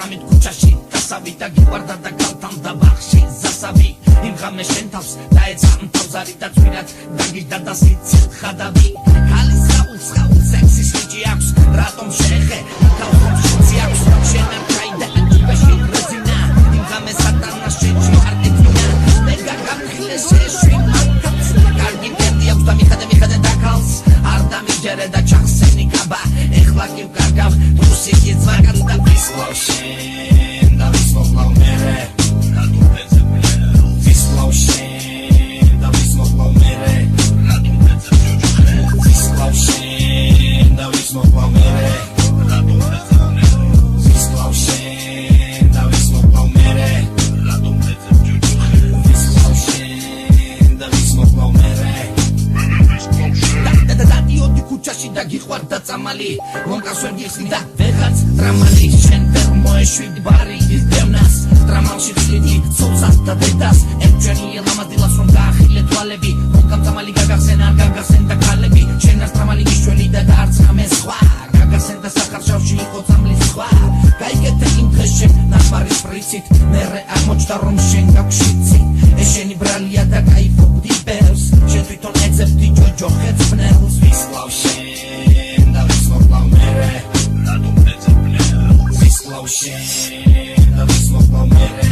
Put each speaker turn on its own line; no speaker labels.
საღამით ქუჩაში დასავი და გიყვარდა და კალთან და ბახში ზასავი იმ ღამეს შენ თავს დაეცა მთავზარი და წვირად დაგიჟდა და სიცილ ხადავი ხალის ხაულ სექსის ხიჭი აქვს რატომ შეეხე თავხომ შიცი აქვს შენ არ ჩაიდა აჯიბაში რეზინა იმ ღამეს სატანას შეჭი არტინა მეგა გამხილეს შეშვი მათაც კარგი პერდი აქვს და მიხადე დაკალს არ დამიჯერე და ჩახსენი კაბა ეხლა კი ვკარგავ რუსიკი ძვაგად და ვისლავ შენ და ვისმოხლავ მერე რატომ ეცეპლე ვისლავ შენ და ვისმოხლავ მერე რატომ ეცეპლე ვისლავ შენ და ვისმოხლავ მერე რატომ ეცეპლე ვისლავ შენ და ვისმოხლავ მერე რატომ ეცეპლე ვისლავ შენ და ვისმოხლავ მერე დადიოდი ქუჩაში და გიყვარდა წამალი ლონკას ვერ გიხსნი და ვეღარც დრამალი შენ ვერ მოეშვიდი ბარი ის დევნას დრამალში ხლიდი ცოლსას და დედას ერთჯერნი ელამადილას რომ გაახილე თვალები ლონკამ წამალი გაგახსენ არ გაგახსენ და ქალები შენას დრამალი გიშველი და დაარცხამე სხვა გაგახსენ და სახარშავში იყო წამლის სხვა გაიგეთე იმ დღეს შენ ნახმარის პრიცით მერე აღმოჩნდა რომ შენ გაგვშიცი ეს შენი ბრალია და კაიფობდი ბევრს შენ თვითონ ეძებდი ჯოჯოხეთს ბნელს ვისლავ შენ და ვისმოხლავ მერე რატომ ეძებნე ვისლავ შენ და ვისმოხლავ მერე